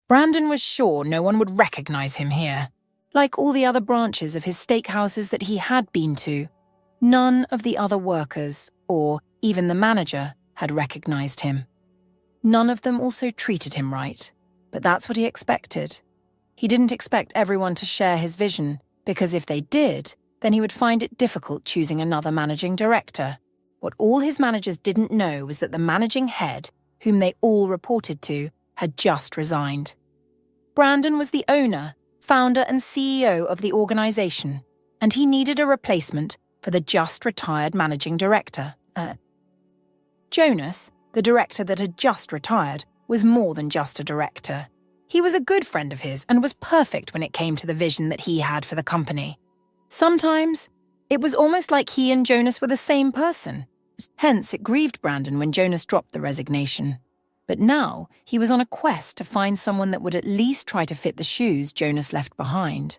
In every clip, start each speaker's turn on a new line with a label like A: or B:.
A: Brandon was sure no one would recognize him here. Like all the other branches of his steakhouses that he had been to, none of the other workers, or even the manager, had recognized him. None of them also treated him right, but that's what he expected. He didn't expect everyone to share his vision, because if they did, then he would find it difficult choosing another managing director. What all his managers didn't know was that the managing head, whom they all reported to, had just resigned. Brandon was the owner, founder and CEO of the organization, and he needed a replacement for the just retired managing director. Jonas, the director that had just retired, was more than just a director. He was a good friend of his and was perfect when it came to the vision that he had for the company. Sometimes, it was almost like he and Jonas were the same person. Hence, it grieved Brandon when Jonas dropped the resignation. But now, he was on a quest to find someone that would at least try to fit the shoes Jonas left behind.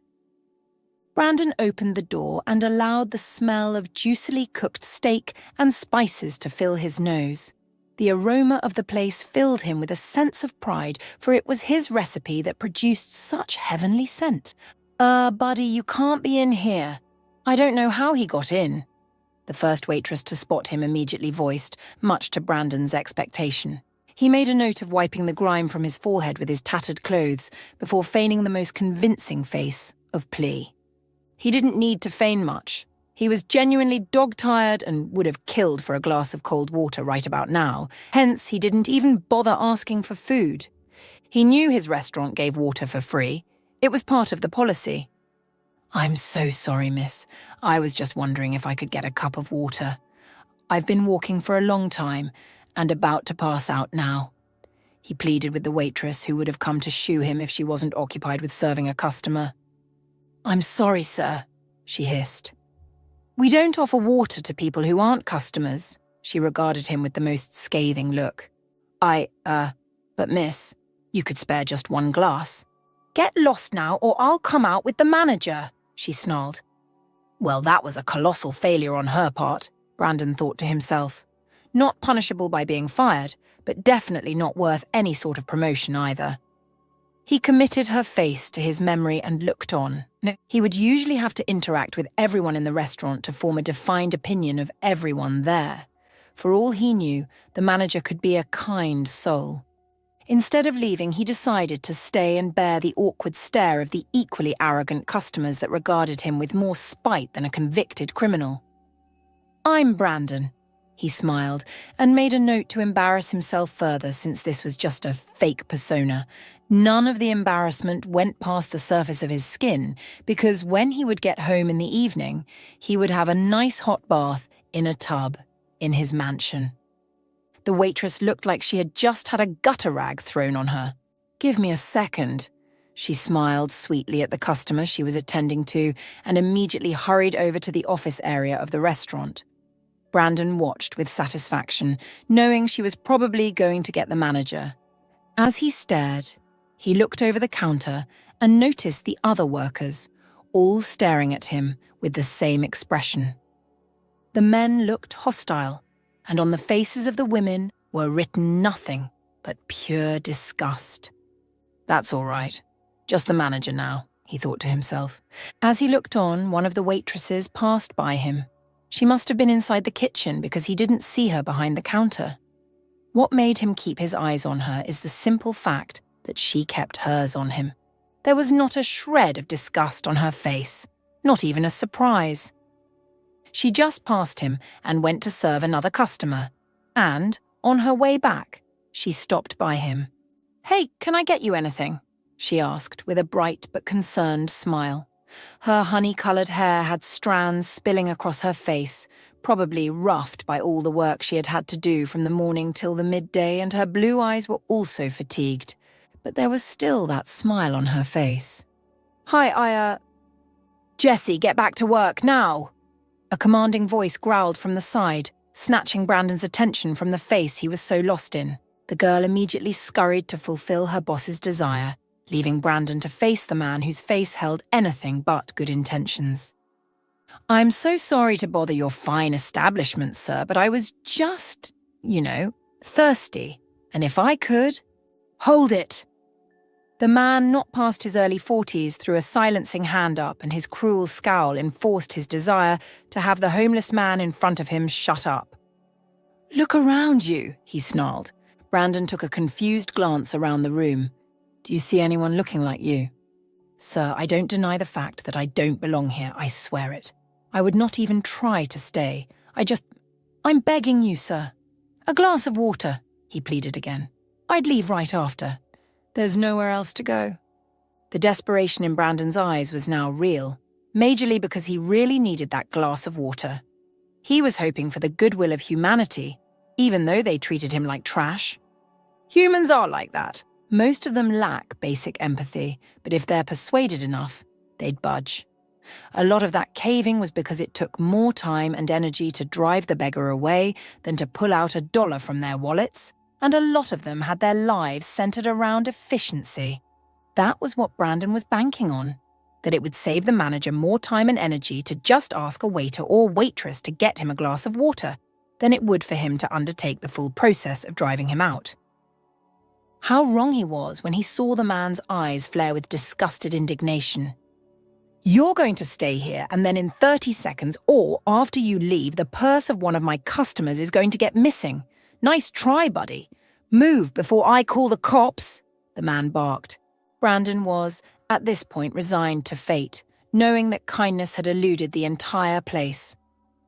A: Brandon opened the door and allowed the smell of juicily cooked steak and spices to fill his nose. The aroma of the place filled him with a sense of pride, for it was his recipe that produced such heavenly scent. Buddy, you can't be in here. I don't know how he got in," the first waitress to spot him immediately voiced, much to Brandon's expectation. He made a note of wiping the grime from his forehead with his tattered clothes before feigning the most convincing face of plea. He didn't need to feign much. He was genuinely dog-tired and would have killed for a glass of cold water right about now. Hence, he didn't even bother asking for food. He knew his restaurant gave water for free. It was part of the policy. "I'm so sorry, miss. I was just wondering if I could get a cup of water. I've been walking for a long time and about to pass out now," he pleaded with the waitress who would have come to shoo him if she wasn't occupied with serving a customer. "I'm sorry, sir," she hissed. "We don't offer water to people who aren't customers," she regarded him with the most scathing look. But miss, you could spare just one glass." "Get lost now or I'll come out with the manager," she snarled. Well, that was a colossal failure on her part, Brandon thought to himself. Not punishable by being fired, but definitely not worth any sort of promotion either. He committed her face to his memory and looked on. He would usually have to interact with everyone in the restaurant to form a defined opinion of everyone there. For all he knew, the manager could be a kind soul. Instead of leaving, he decided to stay and bear the awkward stare of the equally arrogant customers that regarded him with more spite than a convicted criminal. "I'm Brandon," he smiled, and made a note to embarrass himself further since this was just a fake persona. None of the embarrassment went past the surface of his skin, because when he would get home in the evening, he would have a nice hot bath in a tub in his mansion. The waitress looked like she had just had a gutter rag thrown on her. "Give me a second." She smiled sweetly at the customer she was attending to and immediately hurried over to the office area of the restaurant. Brandon watched with satisfaction, knowing she was probably going to get the manager. As he stared, he looked over the counter and noticed the other workers, all staring at him with the same expression. The men looked hostile, and on the faces of the women were written nothing but pure disgust. "That's all right. Just the manager now," he thought to himself. As he looked on, one of the waitresses passed by him. She must have been inside the kitchen because he didn't see her behind the counter. What made him keep his eyes on her is the simple fact that she kept hers on him. There was not a shred of disgust on her face, not even a surprise. She just passed him and went to serve another customer, and, on her way back, she stopped by him. "Hey, can I get you anything?" she asked with a bright but concerned smile. Her honey-coloured hair had strands spilling across her face, probably roughed by all the work she had had to do from the morning till the midday, and her blue eyes were also fatigued, but there was still that smile on her face. "Hi, Jesse, get back to work, now!" A commanding voice growled from the side, snatching Brandon's attention from the face he was so lost in. The girl immediately scurried to fulfill her boss's desire, leaving Brandon to face the man whose face held anything but good intentions. "I'm so sorry to bother your fine establishment, sir, but I was just, thirsty, and if I could—" "Hold it!" The man, not past his early 40s, threw a silencing hand up, and his cruel scowl enforced his desire to have the homeless man in front of him shut up. "Look around you," he snarled. Brandon took a confused glance around the room. "Do you see anyone looking like you?" "Sir, I don't deny the fact that I don't belong here, I swear it. I would not even try to stay. I'm begging you, sir. A glass of water," he pleaded again. "I'd leave right after. There's nowhere else to go." The desperation in Brandon's eyes was now real, majorly because he really needed that glass of water. He was hoping for the goodwill of humanity, even though they treated him like trash. Humans are like that. Most of them lack basic empathy, but if they're persuaded enough, they'd budge. A lot of that caving was because it took more time and energy to drive the beggar away than to pull out $1 from their wallets, and a lot of them had their lives centered around efficiency. That was what Brandon was banking on, that it would save the manager more time and energy to just ask a waiter or waitress to get him a glass of water than it would for him to undertake the full process of driving him out. How wrong he was when he saw the man's eyes flare with disgusted indignation. "You're going to stay here, and then in 30 seconds, or after you leave, the purse of one of my customers is going to get missing. Nice try, buddy. Move before I call the cops," the man barked. Brandon was, at this point, resigned to fate, knowing that kindness had eluded the entire place.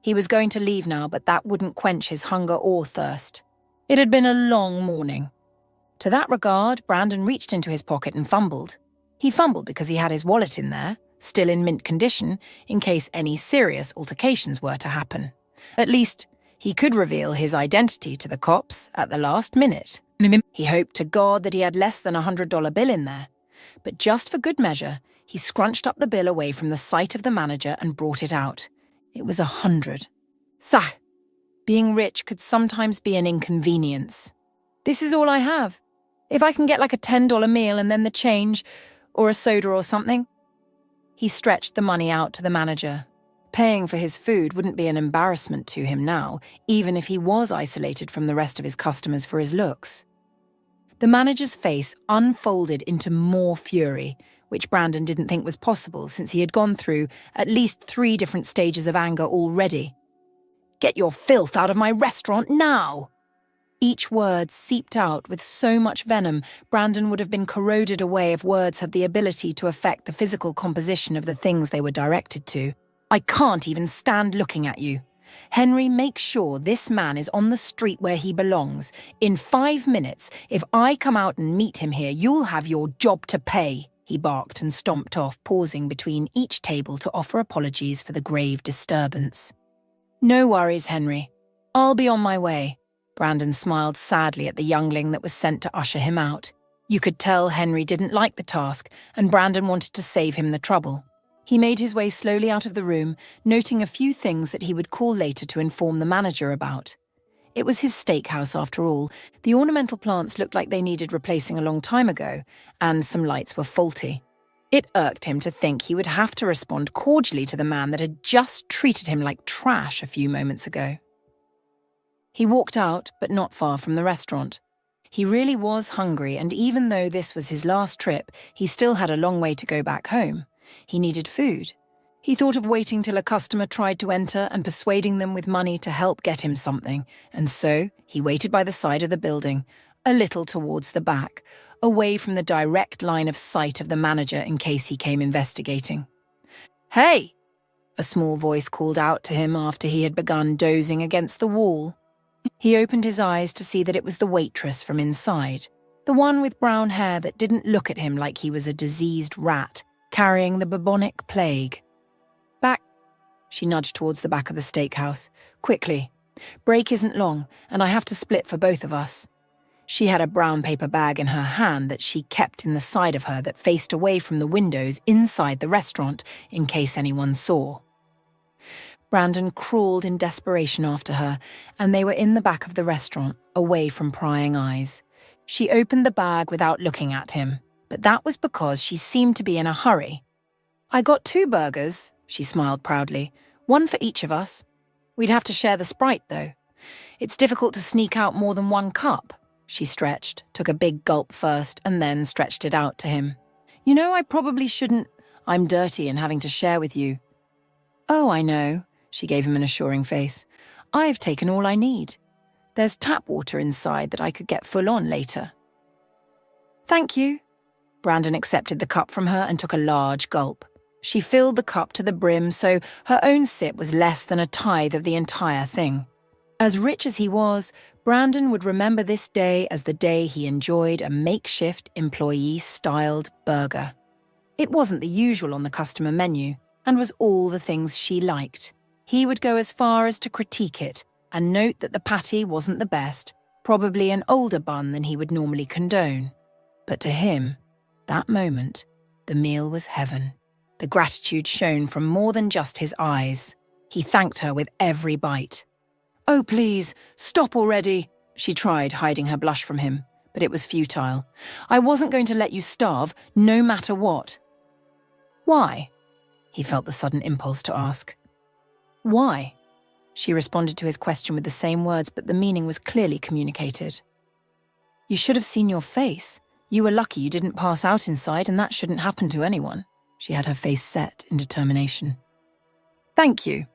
A: He was going to leave now, but that wouldn't quench his hunger or thirst. It had been a long morning. To that regard, Brandon reached into his pocket and fumbled. He fumbled because he had his wallet in there, still in mint condition, in case any serious altercations were to happen. At least, he could reveal his identity to the cops at the last minute. He hoped to God that he had less than $100 bill in there. But just for good measure, he scrunched up the bill away from the sight of the manager and brought it out. It was 100. Sah! Being rich could sometimes be an inconvenience. "This is all I have. If I can get like a $10 meal and then the change, or a soda or something." He stretched the money out to the manager. Paying for his food wouldn't be an embarrassment to him now, even if he was isolated from the rest of his customers for his looks. The manager's face unfolded into more fury, which Brandon didn't think was possible since he had gone through at least 3 different stages of anger already. "Get your filth out of my restaurant now!" Each word seeped out with so much venom, Brandon would have been corroded away if words had the ability to affect the physical composition of the things they were directed to. "I can't even stand looking at you. Henry, make sure this man is on the street where he belongs. In 5 minutes, if I come out and meet him here, you'll have your job to pay," he barked and stomped off, pausing between each table to offer apologies for the grave disturbance. "No worries, Henry. I'll be on my way." Brandon smiled sadly at the youngling that was sent to usher him out. You could tell Henry didn't like the task, and Brandon wanted to save him the trouble. He made his way slowly out of the room, noting a few things that he would call later to inform the manager about. It was his steakhouse after all. The ornamental plants looked like they needed replacing a long time ago, and some lights were faulty. It irked him to think he would have to respond cordially to the man that had just treated him like trash a few moments ago. He walked out, but not far from the restaurant. He really was hungry, and even though this was his last trip, he still had a long way to go back home. He needed food. He thought of waiting till a customer tried to enter and persuading them with money to help get him something, and so he waited by the side of the building, a little towards the back, away from the direct line of sight of the manager in case he came investigating. "Hey!" a small voice called out to him after he had begun dozing against the wall. He opened his eyes to see that it was the waitress from inside, the one with brown hair that didn't look at him like he was a diseased rat, carrying the bubonic plague. "Back," she nudged towards the back of the steakhouse. "Quickly. Break isn't long, and I have to split for both of us." She had a brown paper bag in her hand that she kept in the side of her that faced away from the windows inside the restaurant in case anyone saw. Brandon crawled in desperation after her, and they were in the back of the restaurant, away from prying eyes. She opened the bag without looking at him, but that was because she seemed to be in a hurry. "I got 2 burgers," she smiled proudly. "One for each of us. We'd have to share the Sprite, though. It's difficult to sneak out more than 1 cup." She stretched, took a big gulp first, and then stretched it out to him. You know, I probably shouldn't. I'm dirty and having to share with you. Oh, I know, she gave him an assuring face. I've taken all I need. There's tap water inside that I could get full on later. Thank you. Brandon accepted the cup from her and took a large gulp. She filled the cup to the brim, so her own sip was less than a tithe of the entire thing. As rich as he was, Brandon would remember this day as the day he enjoyed a makeshift employee-styled burger. It wasn't the usual on the customer menu, and was all the things she liked. He would go as far as to critique it, and note that the patty wasn't the best, probably an older bun than he would normally condone. But to him, that moment, the meal was heaven. The gratitude shone from more than just his eyes. He thanked her with every bite. Oh, please, stop already, she tried, hiding her blush from him, but it was futile. I wasn't going to let you starve, no matter what. Why? He felt the sudden impulse to ask. Why? She responded to his question with the same words, but the meaning was clearly communicated. You should have seen your face. You were lucky you didn't pass out inside, and that shouldn't happen to anyone. She had her face set in determination. Thank you,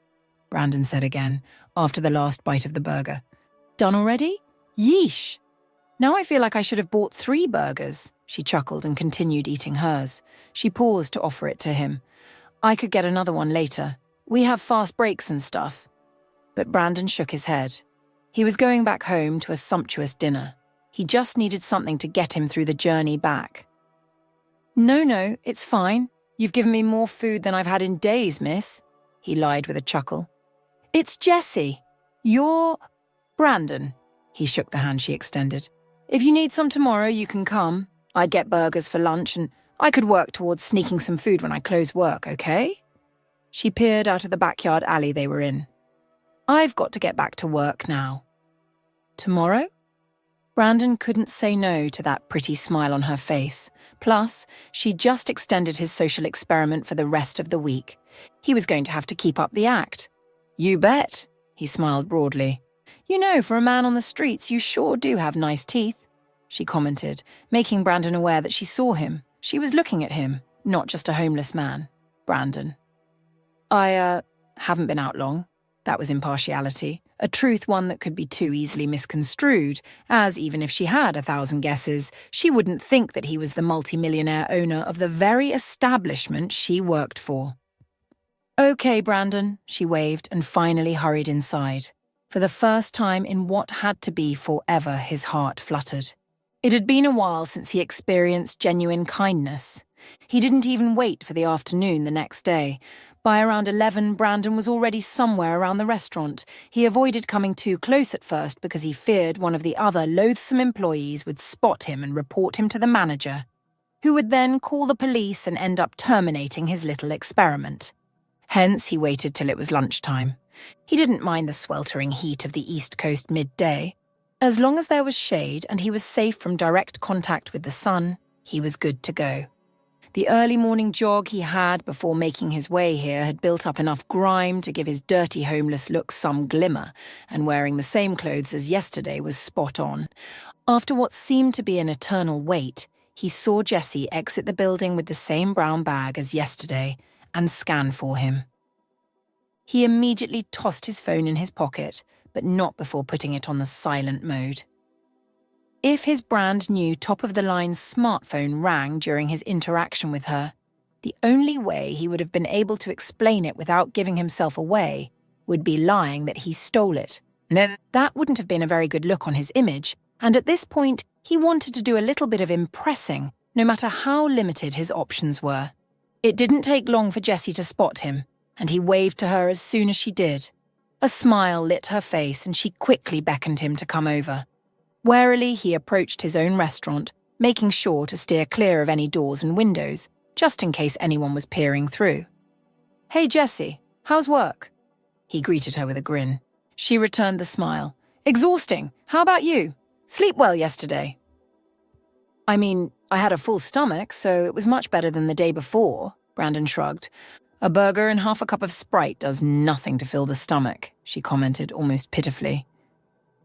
A: Brandon said again, after the last bite of the burger. Done already? Yeesh! Now I feel like I should have bought 3 burgers, she chuckled and continued eating hers. She paused to offer it to him. I could get another one later. We have fast breaks and stuff. But Brandon shook his head. He was going back home to a sumptuous dinner. He just needed something to get him through the journey back. No, it's fine. You've given me more food than I've had in days, miss, he lied with a chuckle. It's Jessie. You're... Brandon. He shook the hand she extended. If you need some tomorrow, you can come. I'd get burgers for lunch and I could work towards sneaking some food when I close work, okay? She peered out of the backyard alley they were in. I've got to get back to work now. Tomorrow? Brandon couldn't say no to that pretty smile on her face. Plus, she just extended his social experiment for the rest of the week. He was going to have to keep up the act. You bet, he smiled broadly. You know, for a man on the streets, you sure do have nice teeth, she commented, making Brandon aware that she saw him. She was looking at him, not just a homeless man. Brandon. I, haven't been out long. That was impartiality, a truth one that could be too easily misconstrued, as even if she had 1,000 guesses, she wouldn't think that he was the multimillionaire owner of the very establishment she worked for. Okay, Brandon, she waved and finally hurried inside. For the first time in what had to be forever, his heart fluttered. It had been a while since he experienced genuine kindness. He didn't even wait for the afternoon the next day. By around 11, Brandon was already somewhere around the restaurant. He avoided coming too close at first because he feared one of the other loathsome employees would spot him and report him to the manager, who would then call the police and end up terminating his little experiment. Hence, he waited till it was lunchtime. He didn't mind the sweltering heat of the East Coast midday. As long as there was shade and he was safe from direct contact with the sun, he was good to go. The early morning jog he had before making his way here had built up enough grime to give his dirty homeless look some glimmer, and wearing the same clothes as yesterday was spot on. After what seemed to be an eternal wait, he saw Jessie exit the building with the same brown bag as yesterday and scan for him. He immediately tossed his phone in his pocket, but not before putting it on the silent mode. If his brand new top-of-the-line smartphone rang during his interaction with her, the only way he would have been able to explain it without giving himself away would be lying that he stole it. No, that wouldn't have been a very good look on his image, and at this point, he wanted to do a little bit of impressing, no matter how limited his options were. It didn't take long for Jessie to spot him, and he waved to her as soon as she did. A smile lit her face, and she quickly beckoned him to come over. Warily, he approached his own restaurant, making sure to steer clear of any doors and windows, just in case anyone was peering through. Hey, Jessie, how's work? He greeted her with a grin. She returned the smile. Exhausting. How about you? Sleep well yesterday? I mean, I had a full stomach, so it was much better than the day before, Brandon shrugged. A burger and half a cup of Sprite does nothing to fill the stomach, she commented almost pitifully.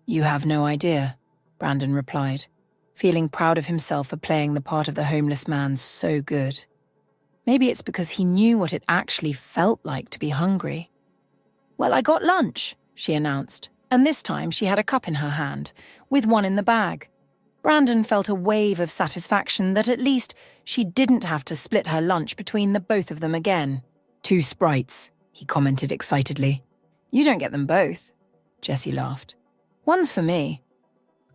A: You have no idea. Brandon replied, feeling proud of himself for playing the part of the homeless man so good. Maybe it's because he knew what it actually felt like to be hungry. "Well, I got lunch," she announced, and this time she had a cup in her hand, with one in the bag. Brandon felt a wave of satisfaction that at least she didn't have to split her lunch between the both of them again. "2 Sprites," he commented excitedly. "You don't get them both," Jessie laughed. "One's for me."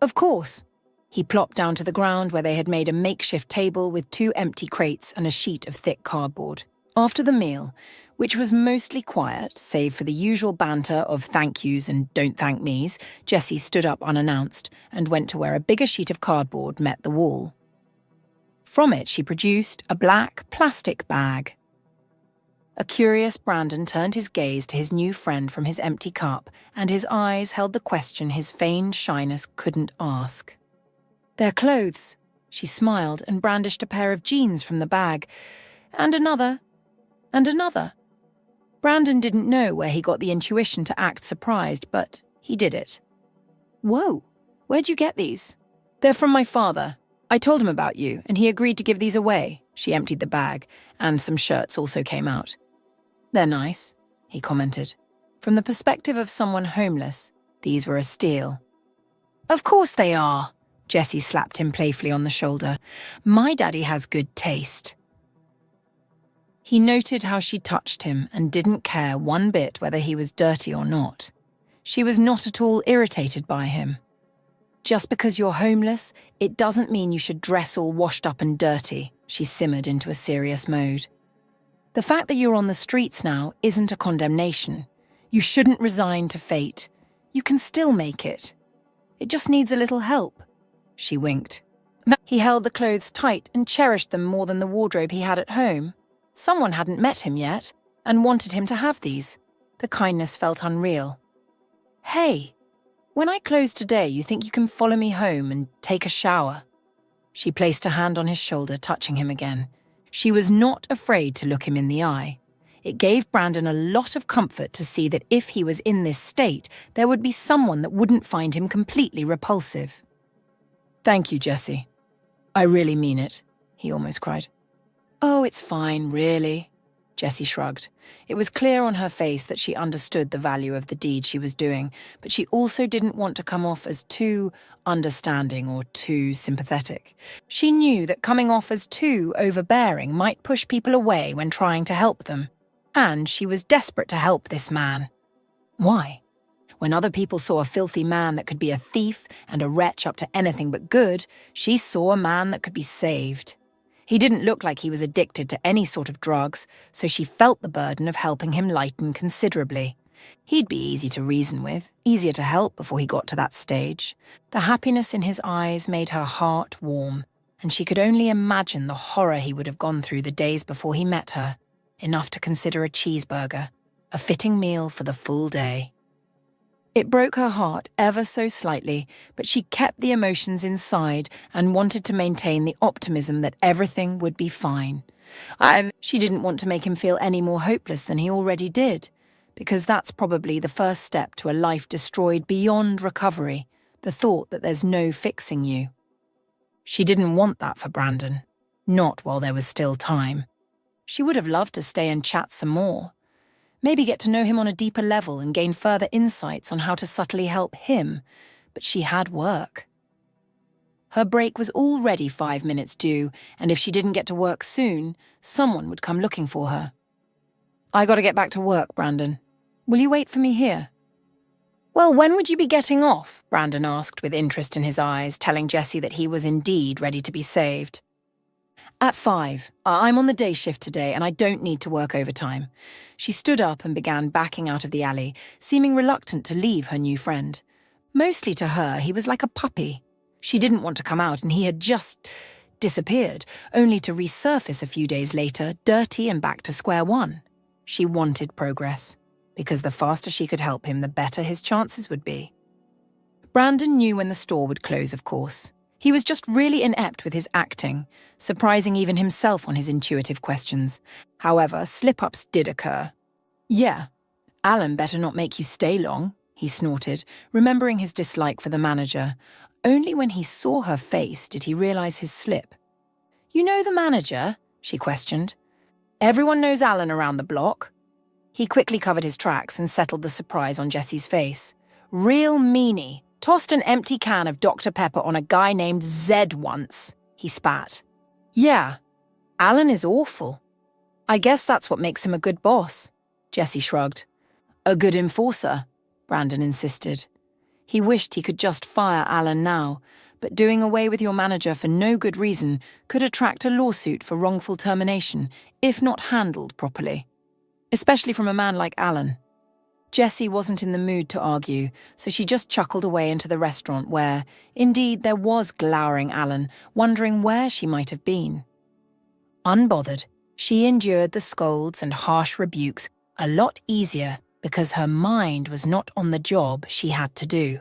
A: "Of course." He plopped down to the ground where they had made a makeshift table with 2 empty crates and a sheet of thick cardboard. After the meal, which was mostly quiet, save for the usual banter of thank yous and don't thank me's, Jessie stood up unannounced and went to where a bigger sheet of cardboard met the wall. From it, she produced a black plastic bag. A curious Brandon turned his gaze to his new friend from his empty cup, and his eyes held the question his feigned shyness couldn't ask. "They're clothes." She smiled and brandished a pair of jeans from the bag. And another. And another. Brandon didn't know where he got the intuition to act surprised, but he did it. "Whoa, where'd you get these?" "They're from my father. I told him about you, and he agreed to give these away." She emptied the bag, and some shirts also came out. "They're nice," he commented. From the perspective of someone homeless, these were a steal. "Of course they are." Jessie slapped him playfully on the shoulder. "My daddy has good taste." He noted how she touched him and didn't care one bit whether he was dirty or not. She was not at all irritated by him. "Just because you're homeless, it doesn't mean you should dress all washed up and dirty," she simmered into a serious mode. "The fact that you're on the streets now isn't a condemnation. You shouldn't resign to fate. You can still make it. It just needs a little help." She winked. He held the clothes tight and cherished them more than the wardrobe he had at home. Someone hadn't met him yet and wanted him to have these. The kindness felt unreal. "Hey, when I close today, you think you can follow me home and take a shower?" She placed a hand on his shoulder, touching him again. She was not afraid to look him in the eye. It gave Brandon a lot of comfort to see that if he was in this state, there would be someone that wouldn't find him completely repulsive. "Thank you, Jessie. I really mean it," he almost cried. "Oh, it's fine, really." Jessie shrugged. It was clear on her face that she understood the value of the deed she was doing, but she also didn't want to come off as too understanding or too sympathetic. She knew that coming off as too overbearing might push people away when trying to help them. And she was desperate to help this man. Why? When other people saw a filthy man that could be a thief and a wretch up to anything but good, she saw a man that could be saved. He didn't look like he was addicted to any sort of drugs, so she felt the burden of helping him lighten considerably. He'd be easy to reason with, easier to help before he got to that stage. The happiness in his eyes made her heart warm, and she could only imagine the horror he would have gone through the days before he met her, enough to consider a cheeseburger, a fitting meal for the full day. It broke her heart ever so slightly, but she kept the emotions inside and wanted to maintain the optimism that everything would be fine. She didn't want to make him feel any more hopeless than he already did, because that's probably the first step to a life destroyed beyond recovery, the thought that there's no fixing you. She didn't want that for Brandon, not while there was still time. She would have loved to stay and chat some more. Maybe get to know him on a deeper level and gain further insights on how to subtly help him, but she had work. Her break was already 5 minutes due, and if she didn't get to work soon, someone would come looking for her. "I gotta get back to work, Brandon. Will you wait for me here?" "Well, when would you be getting off?" Brandon asked with interest in his eyes, telling Jessie that he was indeed ready to be saved. "At 5. I'm on the day shift today and I don't need to work overtime." She stood up and began backing out of the alley, seeming reluctant to leave her new friend. Mostly to her, he was like a puppy. She didn't want to come out and he had just disappeared, only to resurface a few days later, dirty and back to square one. She wanted progress, because the faster she could help him, the better his chances would be. Brandon knew when the store would close, of course. He was just really inept with his acting, surprising even himself on his intuitive questions. However, slip-ups did occur. "Yeah, Alan better not make you stay long," he snorted, remembering his dislike for the manager. Only when he saw her face did he realize his slip. "You know the manager?" she questioned. "Everyone knows Alan around the block." He quickly covered his tracks and settled the surprise on Jessie's face. "Real meanie. Tossed an empty can of Dr. Pepper on a guy named Zed once," he spat. "Yeah, Alan is awful. I guess that's what makes him a good boss," Jessie shrugged. "A good enforcer," Brandon insisted. He wished he could just fire Alan now, but doing away with your manager for no good reason could attract a lawsuit for wrongful termination if not handled properly, especially from a man like Alan. Jessie wasn't in the mood to argue, so she just chuckled away into the restaurant where, indeed, there was glowering Alan, wondering where she might have been. Unbothered, she endured the scolds and harsh rebukes a lot easier because her mind was not on the job she had to do.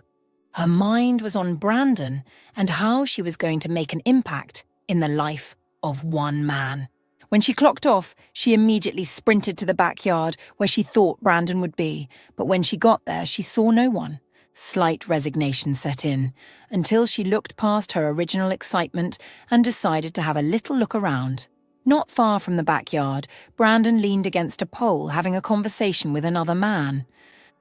A: Her mind was on Brandon and how she was going to make an impact in the life of one man. When she clocked off, she immediately sprinted to the backyard where she thought Brandon would be, but when she got there, she saw no one. Slight resignation set in, until she looked past her original excitement and decided to have a little look around. Not far from the backyard, Brandon leaned against a pole having a conversation with another man.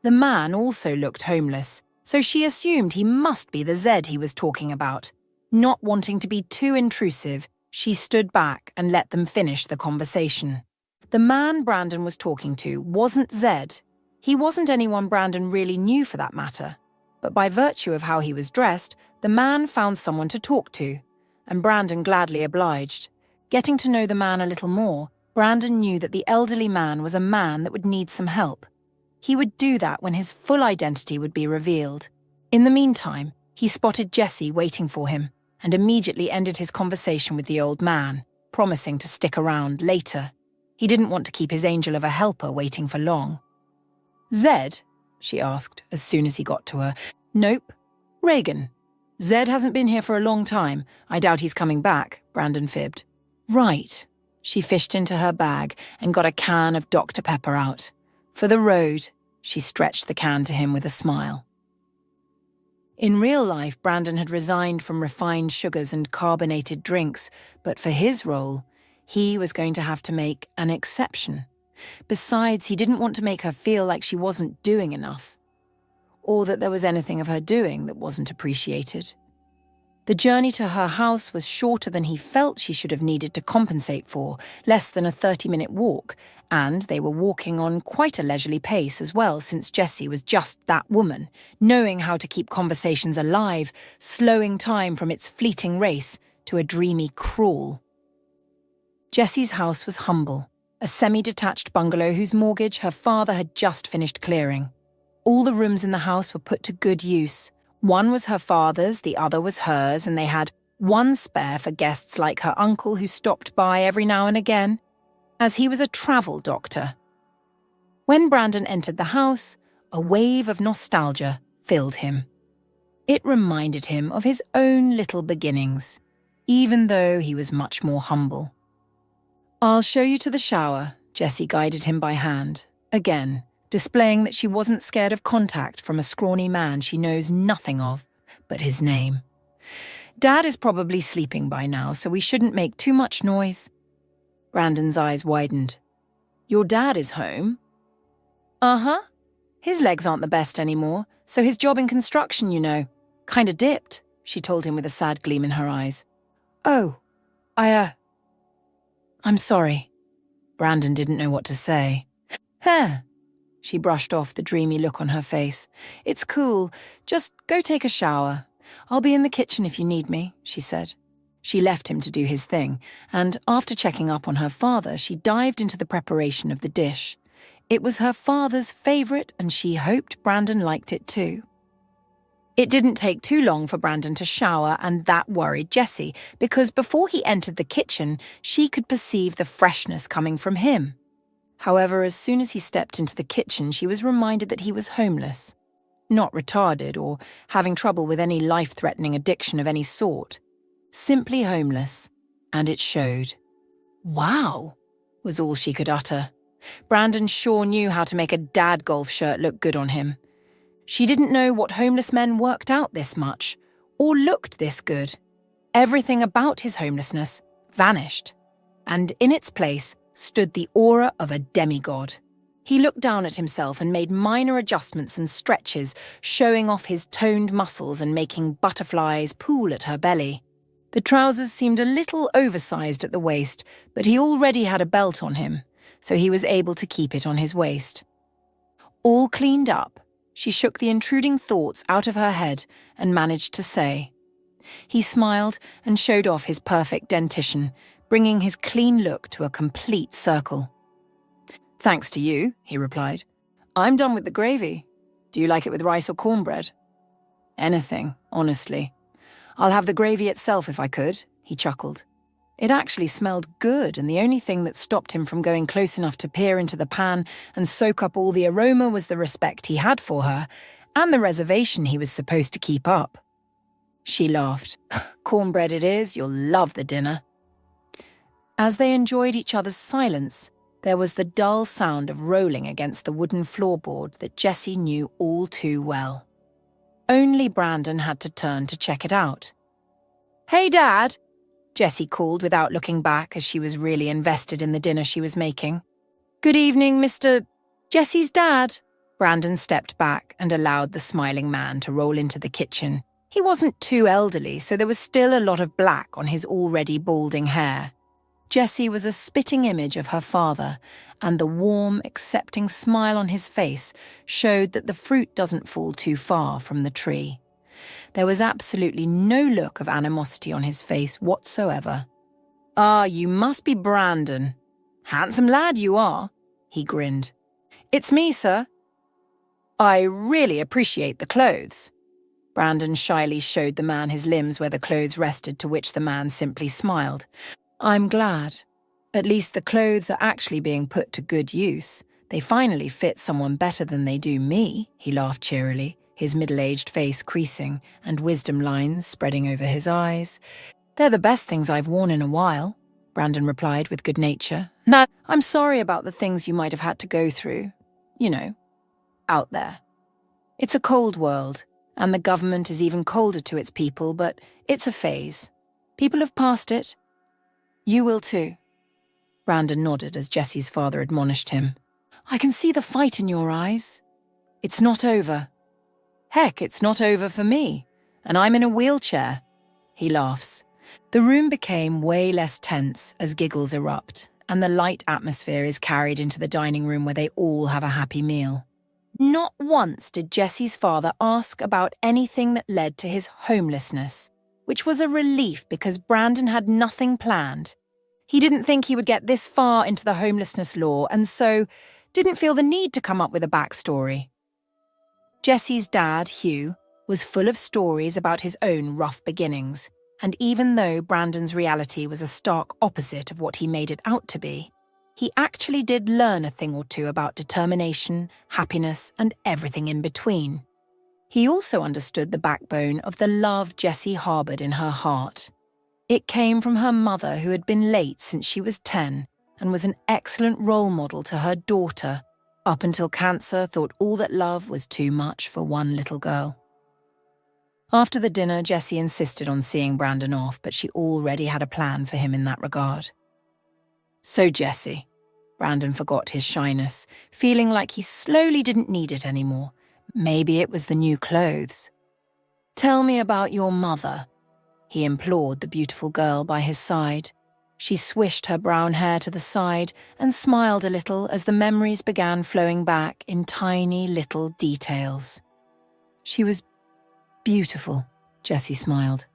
A: The man also looked homeless, so she assumed he must be the Zed he was talking about. Not wanting to be too intrusive, she stood back and let them finish the conversation. The man Brandon was talking to wasn't Zed. He wasn't anyone Brandon really knew for that matter. But by virtue of how he was dressed, the man found someone to talk to, and Brandon gladly obliged. Getting to know the man a little more, Brandon knew that the elderly man was a man that would need some help. He would do that when his full identity would be revealed. In the meantime, he spotted Jessie waiting for him and immediately ended his conversation with the old man, promising to stick around later. He didn't want to keep his angel of a helper waiting for long. "Zed?" she asked as soon as he got to her. "Nope. Reagan. Zed hasn't been here for a long time. I doubt he's coming back," Brandon fibbed. "Right." She fished into her bag and got a can of Dr. Pepper out. "For the road," she stretched the can to him with a smile. In real life, Brandon had resigned from refined sugars and carbonated drinks, but for his role, he was going to have to make an exception. Besides, he didn't want to make her feel like she wasn't doing enough, or that there was anything of her doing that wasn't appreciated. The journey to her house was shorter than he felt she should have needed to compensate for, less than a 30-minute walk, and they were walking on quite a leisurely pace as well, since Jessie was just that woman, knowing how to keep conversations alive, slowing time from its fleeting race to a dreamy crawl. Jessie's house was humble, a semi-detached bungalow whose mortgage her father had just finished clearing. All the rooms in the house were put to good use. One was her father's, the other was hers, and they had one spare for guests like her uncle who stopped by every now and again, as he was a travel doctor. When Brandon entered the house, a wave of nostalgia filled him. It reminded him of his own little beginnings, even though he was much more humble. "I'll show you to the shower," Jessie guided him by hand, again, displaying that she wasn't scared of contact from a scrawny man she knows nothing of but his name. "Dad is probably sleeping by now, so we shouldn't make too much noise." Brandon's eyes widened. "Your dad is home?" "Uh-huh. His legs aren't the best anymore, so his job in construction, you know. Kinda dipped," she told him with a sad gleam in her eyes. "Oh, I'm sorry." Brandon didn't know what to say. "Huh." She brushed off the dreamy look on her face. "It's cool. Just go take a shower. I'll be in the kitchen if you need me," she said. She left him to do his thing, and after checking up on her father, she dived into the preparation of the dish. It was her father's favourite, and she hoped Brandon liked it too. It didn't take too long for Brandon to shower, and that worried Jessie, because before he entered the kitchen, she could perceive the freshness coming from him. However, as soon as he stepped into the kitchen, she was reminded that he was homeless. Not retarded or having trouble with any life-threatening addiction of any sort. Simply homeless, and it showed. "Wow," was all she could utter. Brandon sure knew how to make a dad golf shirt look good on him. She didn't know what homeless men worked out this much, or looked this good. Everything about his homelessness vanished, and in its place stood the aura of a demigod. He looked down at himself and made minor adjustments and stretches, showing off his toned muscles and making butterflies pool at her belly. The trousers seemed a little oversized at the waist, but he already had a belt on him, so he was able to keep it on his waist. All cleaned up, she shook the intruding thoughts out of her head and managed to say. He smiled and showed off his perfect dentition, bringing his clean look to a complete circle. "Thanks to you," he replied. "I'm done with the gravy. Do you like it with rice or cornbread?" "Anything, honestly. I'll have the gravy itself if I could," he chuckled. It actually smelled good, and the only thing that stopped him from going close enough to peer into the pan and soak up all the aroma was the respect he had for her and the reservation he was supposed to keep up. She laughed. "Cornbread it is, you'll love the dinner." As they enjoyed each other's silence, there was the dull sound of rolling against the wooden floorboard that Jessie knew all too well. Only Brandon had to turn to check it out. "Hey, Dad," Jessie called without looking back as she was really invested in the dinner she was making. "Good evening, Mr. Jessie's dad." Brandon stepped back and allowed the smiling man to roll into the kitchen. He wasn't too elderly, so there was still a lot of black on his already balding hair. Jessie was a spitting image of her father, and the warm, accepting smile on his face showed that the fruit doesn't fall too far from the tree. There was absolutely no look of animosity on his face whatsoever. "Ah, you must be Brandon. Handsome lad you are," he grinned. "It's me, sir." "I really appreciate the clothes." Brandon shyly showed the man his limbs where the clothes rested, to which the man simply smiled. "I'm glad. At least the clothes are actually being put to good use. They finally fit someone better than they do me," he laughed cheerily, his middle-aged face creasing and wisdom lines spreading over his eyes. "They're the best things I've worn in a while," Brandon replied with good nature. "I'm sorry about the things you might have had to go through. You know, out there. It's a cold world, and the government is even colder to its people, but it's a phase. People have passed it. You will too." Brandon nodded as Jessie's father admonished him. "I can see the fight in your eyes. It's not over." "Heck, it's not over for me, and I'm in a wheelchair," he laughs. The room became way less tense as giggles erupt, and the light atmosphere is carried into the dining room where they all have a happy meal. Not once did Jessie's father ask about anything that led to his homelessness, which was a relief because Brandon had nothing planned. He didn't think he would get this far into the homelessness law and so didn't feel the need to come up with a backstory. Jessie's dad, Hugh, was full of stories about his own rough beginnings, and even though Brandon's reality was a stark opposite of what he made it out to be, he actually did learn a thing or two about determination, happiness, and everything in between. He also understood the backbone of the love Jessie harboured in her heart. It came from her mother, who had been late since she was 10 and was an excellent role model to her daughter, up until cancer thought all that love was too much for one little girl. After the dinner, Jessie insisted on seeing Brandon off, but she already had a plan for him in that regard. "So, Jessie," Brandon forgot his shyness, feeling like he slowly didn't need it anymore. Maybe it was the new clothes. "Tell me about your mother," he implored the beautiful girl by his side. She swished her brown hair to the side and smiled a little as the memories began flowing back in tiny little details. "She was beautiful," Jessie smiled.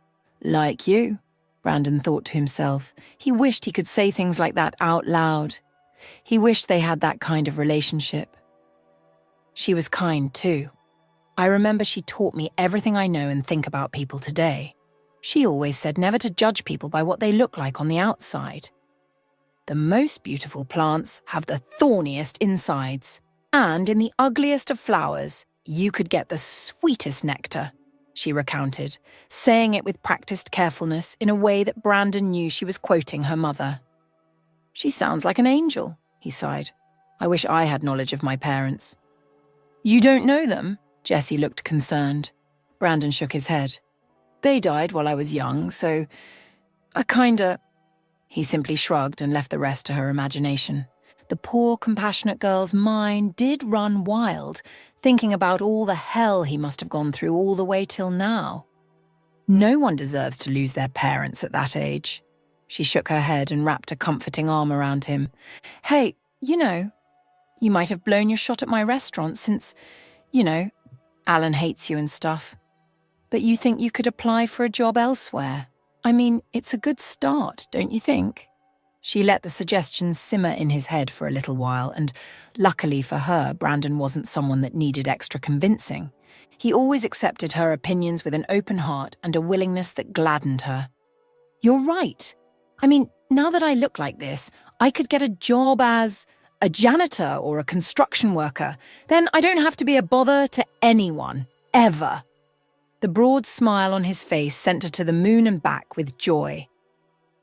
A: "Like you," Brandon thought to himself. He wished he could say things like that out loud. He wished they had that kind of relationship. "She was kind too. I remember she taught me everything I know and think about people today. She always said never to judge people by what they look like on the outside. The most beautiful plants have the thorniest insides, and in the ugliest of flowers, you could get the sweetest nectar," she recounted, saying it with practiced carefulness in a way that Brandon knew she was quoting her mother. "She sounds like an angel," he sighed. "I wish I had knowledge of my parents." "You don't know them?" Jessie looked concerned. Brandon shook his head. They died while I was young, so I kinda... He simply shrugged and left the rest to her imagination. The poor, compassionate girl's mind did run wild, thinking about all the hell he must have gone through all the way till now. No one deserves to lose their parents at that age. She shook her head and wrapped a comforting arm around him. Hey, you might have blown your shot at my restaurant since, Alan hates you and stuff. But you think you could apply for a job elsewhere? I mean, it's a good start, don't you think? She let the suggestion simmer in his head for a little while, and luckily for her, Brandon wasn't someone that needed extra convincing. He always accepted her opinions with an open heart and a willingness that gladdened her. You're right. I mean, now that I look like this, I could get a job as a janitor or a construction worker. Then I don't have to be a bother to anyone, ever. The broad smile on his face sent her to the moon and back with joy.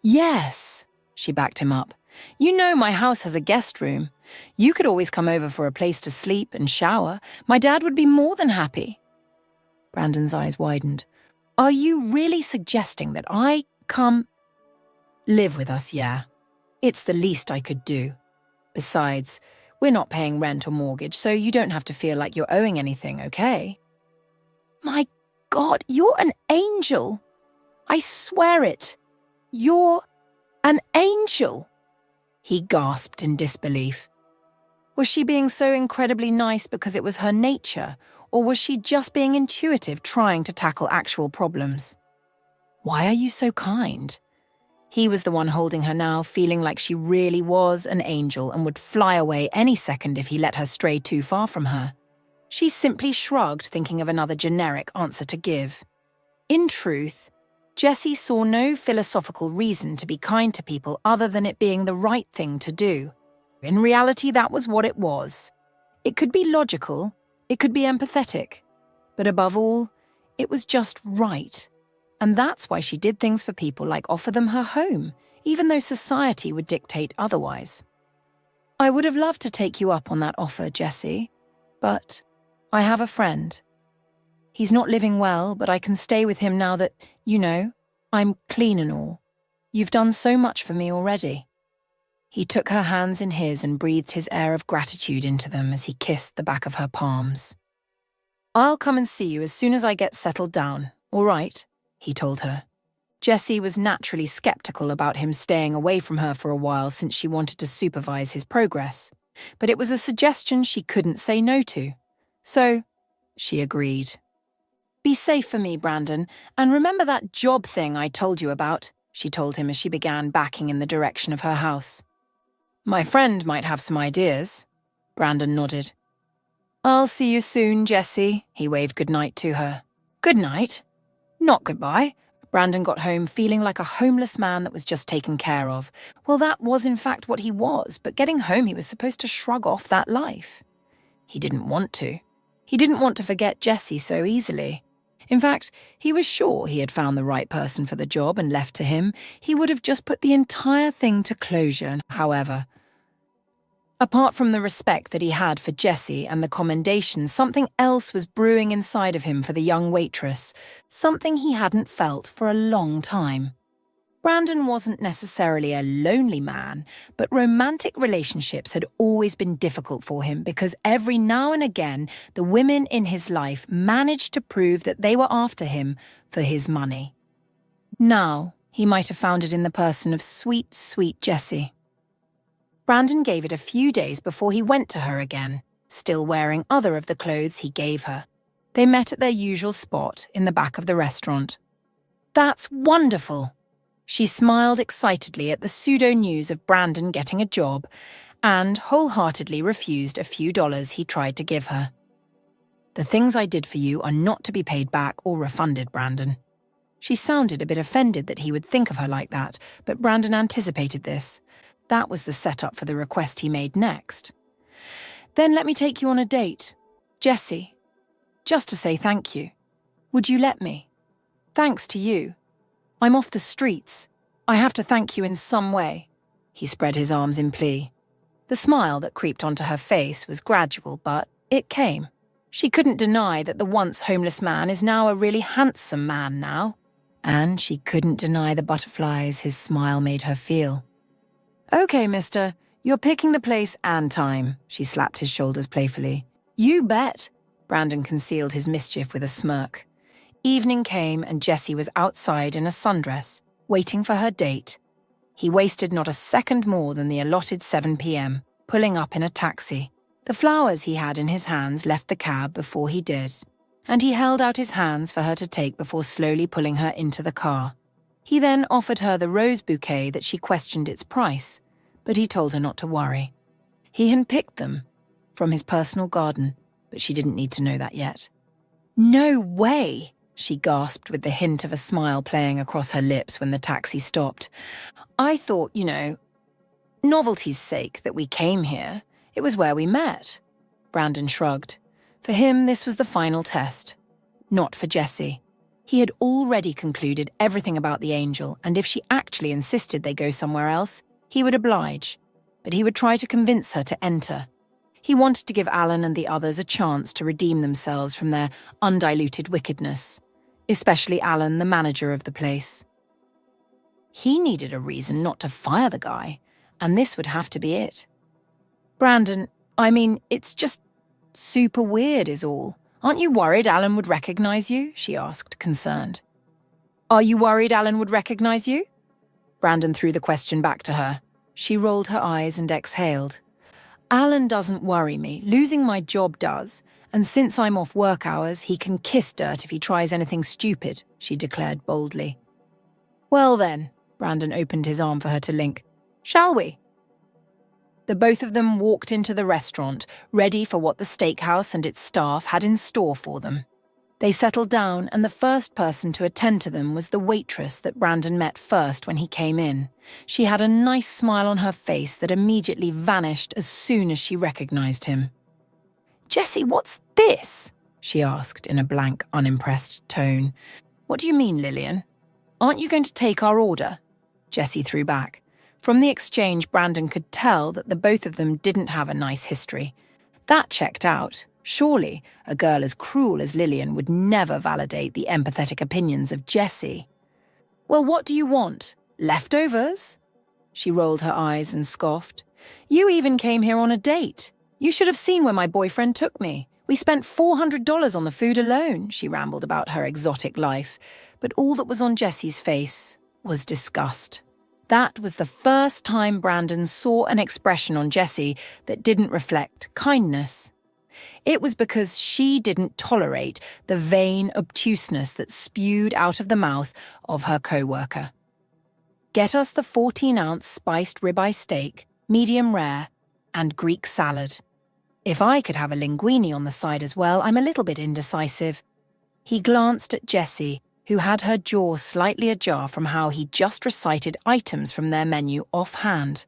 A: Yes, she backed him up. You know my house has a guest room. You could always come over for a place to sleep and shower. My dad would be more than happy. Brandon's eyes widened. Are you really suggesting that I come... Live with us, yeah. It's the least I could do. Besides, we're not paying rent or mortgage, so you don't have to feel like you're owing anything, okay? My God, you're an angel. I swear it. You're an angel. He gasped in disbelief. Was she being so incredibly nice because it was her nature, or was she just being intuitive, trying to tackle actual problems? Why are you so kind? He was the one holding her now, feeling like she really was an angel and would fly away any second if he let her stray too far from her. She simply shrugged, thinking of another generic answer to give. In truth, Jessie saw no philosophical reason to be kind to people other than it being the right thing to do. In reality, that was what it was. It could be logical, it could be empathetic, but above all, it was just right. And that's why she did things for people like offer them her home, even though society would dictate otherwise. I would have loved to take you up on that offer, Jessie, but I have a friend. He's not living well, but I can stay with him now that, I'm clean and all. You've done so much for me already. He took her hands in his and breathed his air of gratitude into them as he kissed the back of her palms. I'll come and see you as soon as I get settled down, all right? He told her. Jessie was naturally skeptical about him staying away from her for a while since she wanted to supervise his progress, but it was a suggestion she couldn't say no to. So, she agreed. Be safe for me, Brandon, and remember that job thing I told you about, she told him as she began backing in the direction of her house. My friend might have some ideas. Brandon nodded. I'll see you soon, Jessie, he waved goodnight to her. Good night. Not goodbye. Brandon got home feeling like a homeless man that was just taken care of. Well, that was in fact what he was, but getting home he was supposed to shrug off that life. He didn't want to. He didn't want to forget Jessie so easily. In fact, he was sure he had found the right person for the job and left to him, he would have just put the entire thing to closure, however. Apart from the respect that he had for Jessie and the commendation, something else was brewing inside of him for the young waitress, something he hadn't felt for a long time. Brandon wasn't necessarily a lonely man, but romantic relationships had always been difficult for him because every now and again the women in his life managed to prove that they were after him for his money. Now, he might have found it in the person of sweet, sweet Jessie. Brandon gave it a few days before he went to her again, still wearing other of the clothes he gave her. They met at their usual spot in the back of the restaurant. That's wonderful! She smiled excitedly at the pseudo-news of Brandon getting a job and wholeheartedly refused a few dollars he tried to give her. The things I did for you are not to be paid back or refunded, Brandon. She sounded a bit offended that he would think of her like that, but Brandon anticipated this. That was the setup for the request he made next. Then let me take you on a date. Jessie. Just to say thank you. Would you let me? Thanks to you. I'm off the streets. I have to thank you in some way. He spread his arms in plea. The smile that creeped onto her face was gradual, but it came. She couldn't deny that the once homeless man is now a really handsome man now. And she couldn't deny the butterflies his smile made her feel. "Okay, mister, you're picking the place and time," she slapped his shoulders playfully. "You bet." Brandon concealed his mischief with a smirk. Evening came and Jessie was outside in a sundress, waiting for her date. He wasted not a second more than the allotted 7 p.m., pulling up in a taxi. The flowers he had in his hands left the cab before he did, and he held out his hands for her to take before slowly pulling her into the car. He then offered her the rose bouquet that she questioned its price, but he told her not to worry. He had picked them from his personal garden, but she didn't need to know that yet. "No way!" she gasped with the hint of a smile playing across her lips when the taxi stopped. "I thought, novelty's sake that we came here. It was where we met." Brandon shrugged. For him, this was the final test. Not for Jessie. He had already concluded everything about the angel, and if she actually insisted they go somewhere else, he would oblige. But he would try to convince her to enter. He wanted to give Alan and the others a chance to redeem themselves from their undiluted wickedness, especially Alan, the manager of the place. He needed a reason not to fire the guy, and this would have to be it. "Brandon, it's just super weird is all. Aren't you worried Alan would recognize you?" she asked, concerned. "Are you worried Alan would recognize you?" Brandon threw the question back to her. She rolled her eyes and exhaled. "Alan doesn't worry me. Losing my job does. And since I'm off work hours, he can kiss dirt if he tries anything stupid," she declared boldly. "Well then," Brandon opened his arm for her to link. "Shall we?" The both of them walked into the restaurant, ready for what the steakhouse and its staff had in store for them. They settled down, and the first person to attend to them was the waitress that Brandon met first when he came in. She had a nice smile on her face that immediately vanished as soon as she recognized him. "Jessie, what's this?" she asked in a blank, unimpressed tone. "What do you mean, Lillian? Aren't you going to take our order?" Jessie threw back. From the exchange, Brandon could tell that the both of them didn't have a nice history. That checked out. Surely, a girl as cruel as Lillian would never validate the empathetic opinions of Jessie. "Well, what do you want? Leftovers?" She rolled her eyes and scoffed. "You even came here on a date. You should have seen where my boyfriend took me. We spent $400 on the food alone," she rambled about her exotic life. But all that was on Jessie's face was disgust. That was the first time Brandon saw an expression on Jessie that didn't reflect kindness. It was because she didn't tolerate the vain obtuseness that spewed out of the mouth of her co-worker. "Get us the 14-ounce spiced ribeye steak, medium rare, and Greek salad. If I could have a linguine on the side as well, I'm a little bit indecisive." He glanced at Jessie, who had her jaw slightly ajar from how he just recited items from their menu offhand.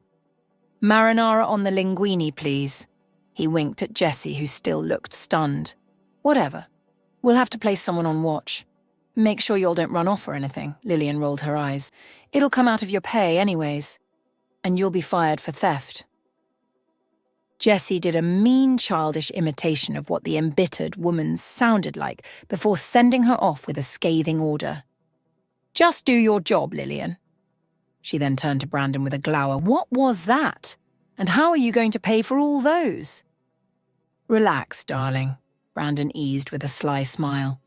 A: "Marinara on the linguine, please." He winked at Jessie, who still looked stunned. "Whatever. We'll have to place someone on watch. Make sure y'all don't run off or anything," Lillian rolled her eyes. "It'll come out of your pay anyways. And you'll be fired for theft." Jessie did a mean, childish imitation of what the embittered woman sounded like before sending her off with a scathing order. "Just do your job, Lillian." She then turned to Brandon with a glower. "What was that? And how are you going to pay for all those?" "Relax, darling," Brandon eased with a sly smile.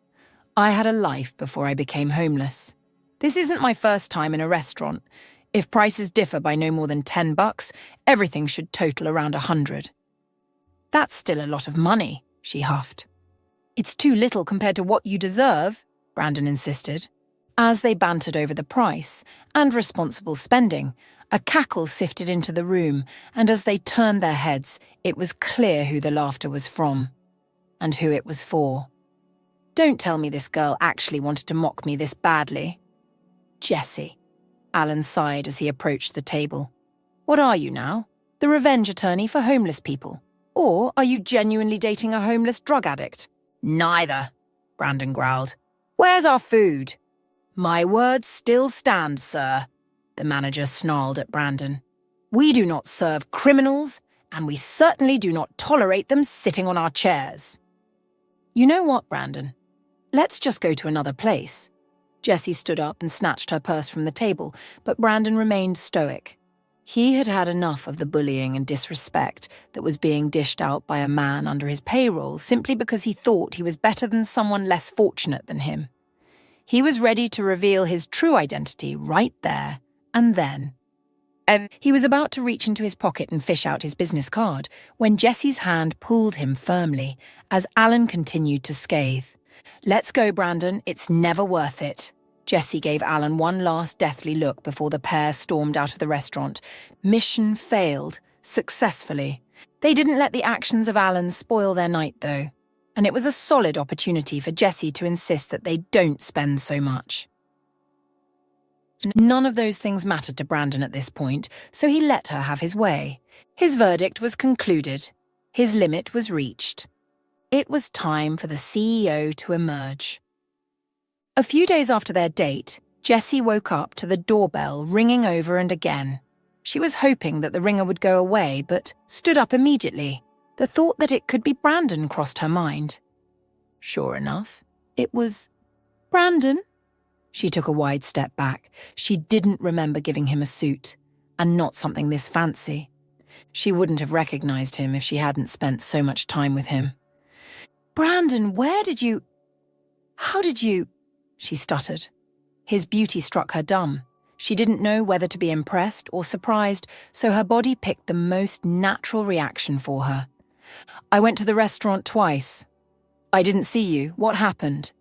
A: "I had a life before I became homeless. This isn't my first time in a restaurant. If prices differ by no more than $10, everything should total around $100. "That's still a lot of money," she huffed. "It's too little compared to what you deserve," Brandon insisted. As they bantered over the price and responsible spending, a cackle sifted into the room, and as they turned their heads, it was clear who the laughter was from and who it was for. "Don't tell me this girl actually wanted to mock me this badly." "Jessie," Alan sighed as he approached the table. "What are you now? The revenge attorney for homeless people? Or are you genuinely dating a homeless drug addict?" "Neither," Brandon growled. "Where's our food?" "My words still stand, sir," the manager snarled at Brandon. "We do not serve criminals, and we certainly do not tolerate them sitting on our chairs." "You know what, Brandon? Let's just go to another place." Jessie stood up and snatched her purse from the table, but Brandon remained stoic. He had had enough of the bullying and disrespect that was being dished out by a man under his payroll simply because he thought he was better than someone less fortunate than him. He was ready to reveal his true identity right there and then. He was about to reach into his pocket and fish out his business card when Jessie's hand pulled him firmly as Alan continued to scathe. "Let's go, Brandon. It's never worth it." Jessie gave Alan one last deathly look before the pair stormed out of the restaurant. Mission failed, successfully. They didn't let the actions of Alan spoil their night, though, and it was a solid opportunity for Jessie to insist that they don't spend so much. None of those things mattered to Brandon at this point, so he let her have his way. His verdict was concluded. His limit was reached. It was time for the CEO to emerge. A few days after their date, Jessie woke up to the doorbell ringing over and again. She was hoping that the ringer would go away, but stood up immediately. The thought that it could be Brandon crossed her mind. Sure enough, it was Brandon. She took a wide step back. She didn't remember giving him a suit, and not something this fancy. She wouldn't have recognized him if she hadn't spent so much time with him. "Brandon, how did you... She stuttered. His beauty struck her dumb. She didn't know whether to be impressed or surprised, so her body picked the most natural reaction for her. "I went to the restaurant twice. I didn't see you. What happened?"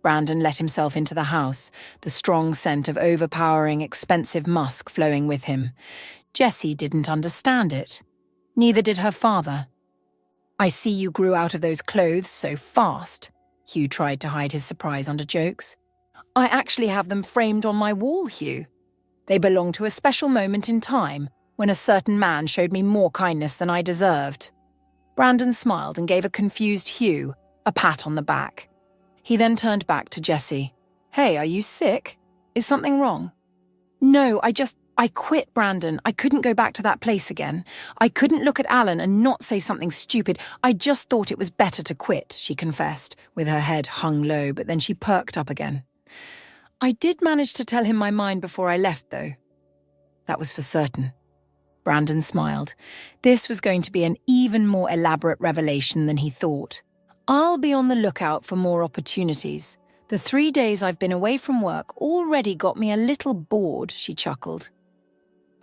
A: Brandon let himself into the house, the strong scent of overpowering, expensive musk flowing with him. Jessie didn't understand it. Neither did her father. "I see you grew out of those clothes so fast." Hugh tried to hide his surprise under jokes. "I actually have them framed on my wall, Hugh. They belong to a special moment in time when a certain man showed me more kindness than I deserved." Brandon smiled and gave a confused Hugh a pat on the back. He then turned back to Jessie. "Hey, are you sick? Is something wrong?" "No, I quit, Brandon. I couldn't go back to that place again. I couldn't look at Alan and not say something stupid. I just thought it was better to quit," she confessed, with her head hung low, but then she perked up again. "I did manage to tell him my mind before I left, though." That was for certain. Brandon smiled. This was going to be an even more elaborate revelation than he thought. "I'll be on the lookout for more opportunities. The 3 days I've been away from work already got me a little bored," she chuckled.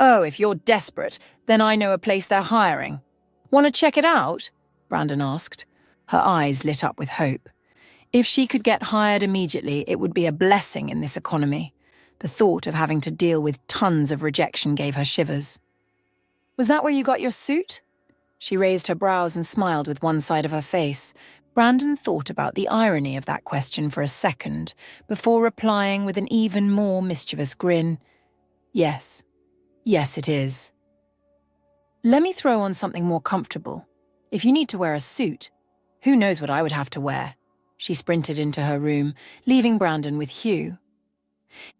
A: "Oh, if you're desperate, then I know a place they're hiring. Want to check it out?" Brandon asked. Her eyes lit up with hope. If she could get hired immediately, it would be a blessing in this economy. The thought of having to deal with tons of rejection gave her shivers. "Was that where you got your suit?" She raised her brows and smiled with one side of her face. Brandon thought about the irony of that question for a second, before replying with an even more mischievous grin. "Yes. Yes, it is." "Let me throw on something more comfortable. If you need to wear a suit, who knows what I would have to wear?" She sprinted into her room, leaving Brandon with Hugh.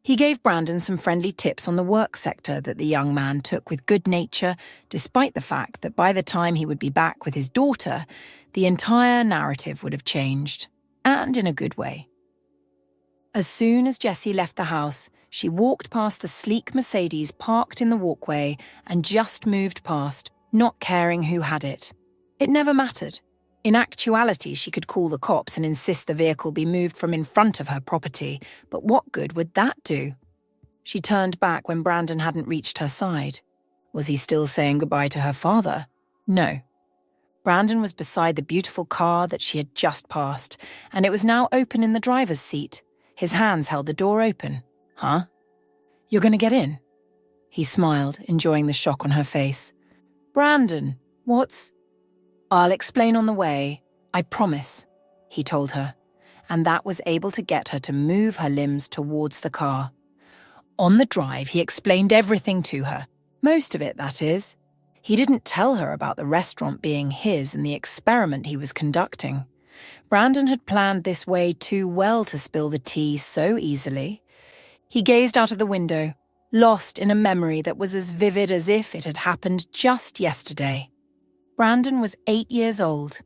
A: He gave Brandon some friendly tips on the work sector that the young man took with good nature, despite the fact that by the time he would be back with his daughter, the entire narrative would have changed, and in a good way. As soon as Jessie left the house, she walked past the sleek Mercedes parked in the walkway and just moved past, not caring who had it. It never mattered. In actuality, she could call the cops and insist the vehicle be moved from in front of her property, but what good would that do? She turned back when Brandon hadn't reached her side. Was he still saying goodbye to her father? No. Brandon was beside the beautiful car that she had just passed, and it was now open in the driver's seat. His hands held the door open. "Huh? You're going to get in?" He smiled, enjoying the shock on her face. "Brandon, what's—" "I'll explain on the way, I promise," he told her, and that was able to get her to move her limbs towards the car. On the drive, he explained everything to her. Most of it, that is. He didn't tell her about the restaurant being his and the experiment he was conducting. Brandon had planned this way too well to spill the tea so easily. He gazed out of the window, lost in a memory that was as vivid as if it had happened just yesterday. Brandon was 8 years old.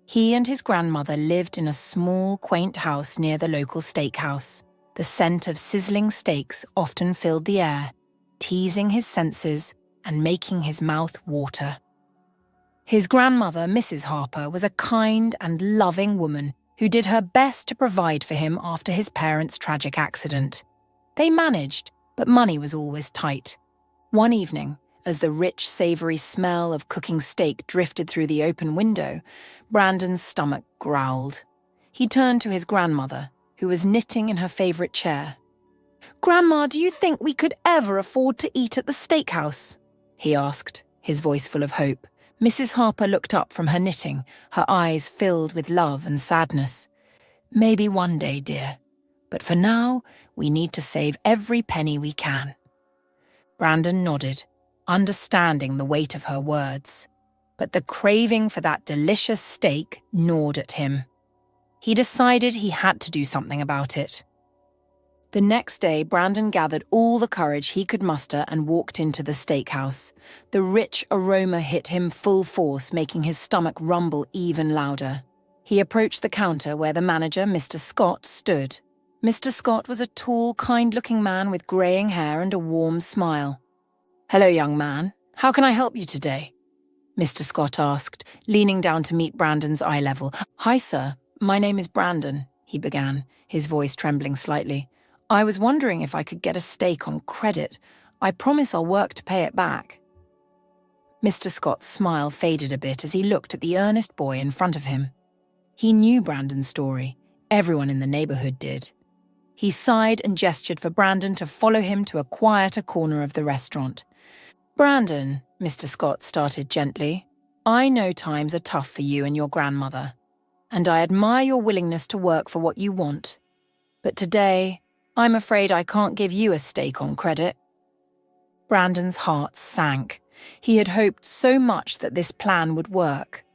A: He and his grandmother lived in a small, quaint house near the local steakhouse. The scent of sizzling steaks often filled the air, teasing his senses and making his mouth water. His grandmother, Mrs. Harper, was a kind and loving woman who did her best to provide for him after his parents' tragic accident. They managed, but money was always tight. One evening, as the rich, savoury smell of cooking steak drifted through the open window, Brandon's stomach growled. He turned to his grandmother, who was knitting in her favourite chair. "Grandma, do you think we could ever afford to eat at the steakhouse?" he asked, his voice full of hope. Mrs. Harper looked up from her knitting, her eyes filled with love and sadness. "Maybe one day, dear. But for now, we need to save every penny we can." Brandon nodded, understanding the weight of her words. But the craving for that delicious steak gnawed at him. He decided he had to do something about it. The next day, Brandon gathered all the courage he could muster and walked into the steakhouse. The rich aroma hit him full force, making his stomach rumble even louder. He approached the counter where the manager, Mr. Scott, stood. Mr. Scott was a tall, kind-looking man with greying hair and a warm smile. "Hello, young man. How can I help you today?" Mr. Scott asked, leaning down to meet Brandon's eye level. "Hi, sir. My name is Brandon," he began, his voice trembling slightly. "I was wondering if I could get a steak on credit. I promise I'll work to pay it back." Mr. Scott's smile faded a bit as he looked at the earnest boy in front of him. He knew Brandon's story. Everyone in the neighborhood did. He sighed and gestured for Brandon to follow him to a quieter corner of the restaurant. "Brandon," Mr. Scott started gently, "I know times are tough for you and your grandmother, and I admire your willingness to work for what you want. But today, I'm afraid I can't give you a steak on credit." Brandon's heart sank. He had hoped so much that this plan would work.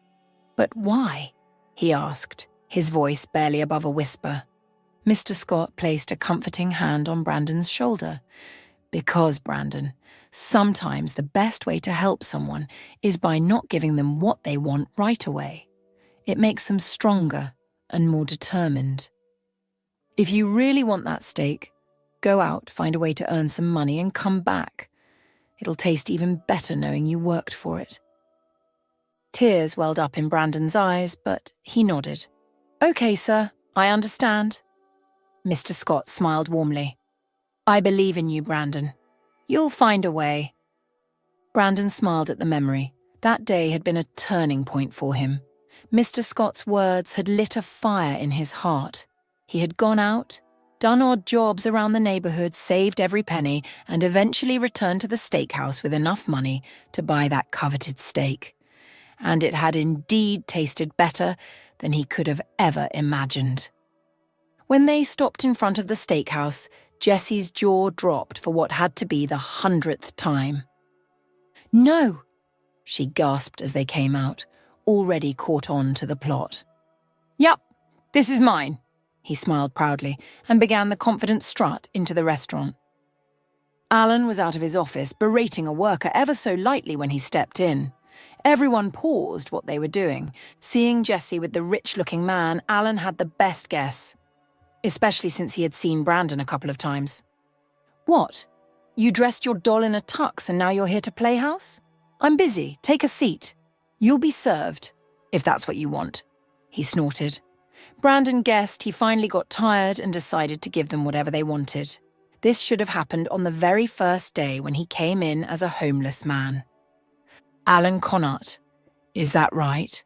A: "But why?" he asked, his voice barely above a whisper. Mr. Scott placed a comforting hand on Brandon's shoulder. "Because, Brandon, sometimes the best way to help someone is by not giving them what they want right away. It makes them stronger and more determined. If you really want that steak, go out, find a way to earn some money and come back. It'll taste even better knowing you worked for it." Tears welled up in Brandon's eyes, but he nodded. "Okay, sir, I understand." Mr. Scott smiled warmly. "I believe in you, Brandon. You'll find a way." Brandon smiled at the memory. That day had been a turning point for him. Mr. Scott's words had lit a fire in his heart. He had gone out, done odd jobs around the neighborhood, saved every penny, and eventually returned to the steakhouse with enough money to buy that coveted steak. And it had indeed tasted better than he could have ever imagined. When they stopped in front of the steakhouse, Jessie's jaw dropped for what had to be the 100th time. "No!" she gasped as they came out, already caught on to the plot. "Yup, this is mine," he smiled proudly and began the confident strut into the restaurant. Alan was out of his office, berating a worker ever so lightly when he stepped in. Everyone paused what they were doing. Seeing Jessie with the rich-looking man, Alan had the best guess, especially since he had seen Brandon a couple of times. "What? You dressed your doll in a tux and now you're here to play house? I'm busy. Take a seat. You'll be served, if that's what you want," he snorted. Brandon guessed he finally got tired and decided to give them whatever they wanted. This should have happened on the very first day when he came in as a homeless man. "Alan Connaught, is that right?"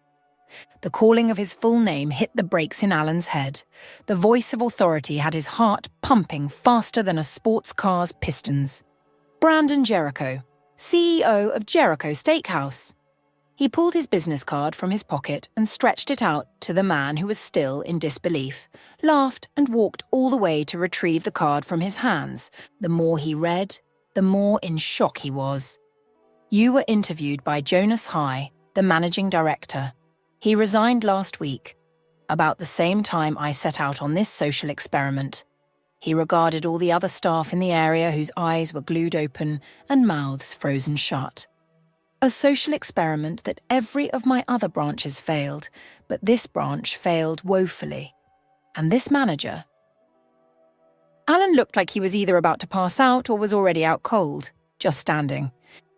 A: The calling of his full name hit the brakes in Alan's head. The voice of authority had his heart pumping faster than a sports car's pistons. "Brandon Jericho, CEO of Jericho Steakhouse." He pulled his business card from his pocket and stretched it out to the man who was still in disbelief, laughed and walked all the way to retrieve the card from his hands. The more he read, the more in shock he was. "You were interviewed by Jonas High, the managing director. He resigned last week, about the same time I set out on this social experiment." He regarded all the other staff in the area whose eyes were glued open and mouths frozen shut. "A social experiment that every of my other branches failed, but this branch failed woefully. And this manager..." Alan looked like he was either about to pass out or was already out cold, just standing.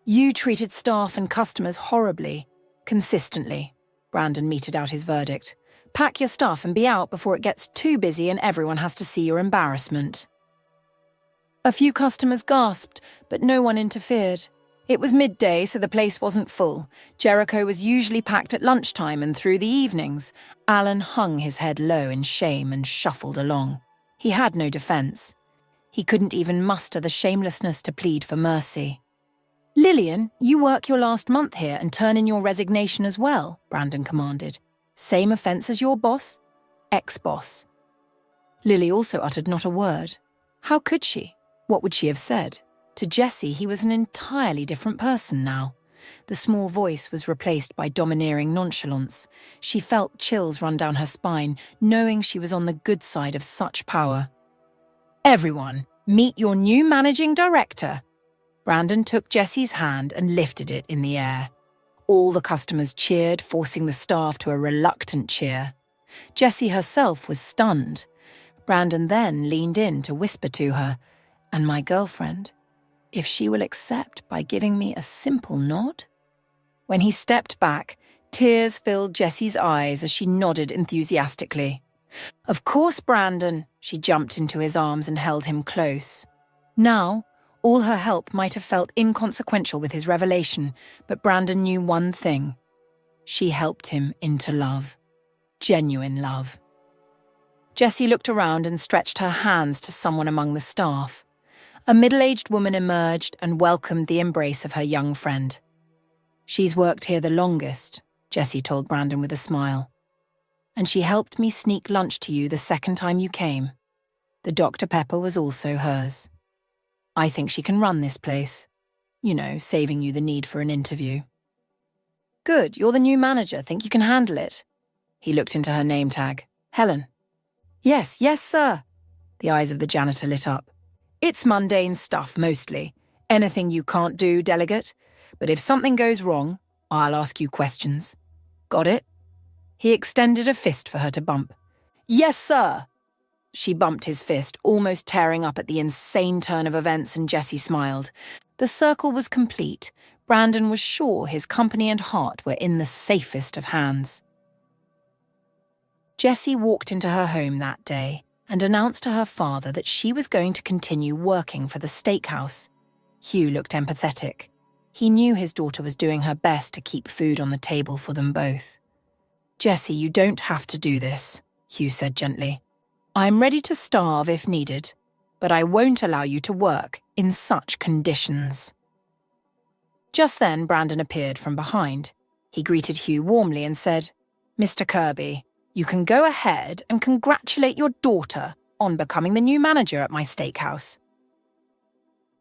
A: You treated staff and customers horribly, consistently, Brandon meted out his verdict. Pack your stuff and be out before it gets too busy and everyone has to see your embarrassment. A few customers gasped, but no one interfered. It was midday, so the place wasn't full. Jericho was usually packed at lunchtime and through the evenings. Alan hung his head low in shame and shuffled along. He had no defense. He couldn't even muster the shamelessness to plead for mercy. Lillian, you work your last month here and turn in your resignation as well, Brandon commanded. Same offence as your boss? Ex-boss. Lily also uttered not a word. How could she? What would she have said? To Jessie, he was an entirely different person now. The small voice was replaced by domineering nonchalance. She felt chills run down her spine, knowing she was on the good side of such power. Everyone, meet your new managing director. Brandon took Jessie's hand and lifted it in the air. All the customers cheered, forcing the staff to a reluctant cheer. Jessie herself was stunned. Brandon then leaned in to whisper to her, "And my girlfriend, if she will accept by giving me a simple nod?" When he stepped back, tears filled Jessie's eyes as she nodded enthusiastically. "Of course, Brandon," she jumped into his arms and held him close. Now, all her help might have felt inconsequential with his revelation, but Brandon knew one thing. She helped him into love. Genuine love. Jessie looked around and stretched her hands to someone among the staff. A middle-aged woman emerged and welcomed the embrace of her young friend. "She's worked here the longest," Jessie told Brandon with a smile. "And she helped me sneak lunch to you the second time you came. The Dr. Pepper was also hers. I think she can run this place. You know, saving you the need for an interview." "Good, you're the new manager. Think you can handle it?" He looked into her name tag. "Helen." Yes, sir." The eyes of the janitor lit up. "It's mundane stuff, mostly. Anything you can't do, delegate. But if something goes wrong, I'll ask you questions. Got it?" He extended a fist for her to bump. "Yes, sir." She bumped his fist, almost tearing up at the insane turn of events, and Jessie smiled. The circle was complete. Brandon was sure his company and heart were in the safest of hands. Jessie walked into her home that day and announced to her father that she was going to continue working for the steakhouse. Hugh looked empathetic. He knew his daughter was doing her best to keep food on the table for them both. "Jessie, you don't have to do this," Hugh said gently. "I'm ready to starve if needed, but I won't allow you to work in such conditions." Just then, Brandon appeared from behind. He greeted Hugh warmly and said, "Mr. Kirby, you can go ahead and congratulate your daughter on becoming the new manager at my steakhouse."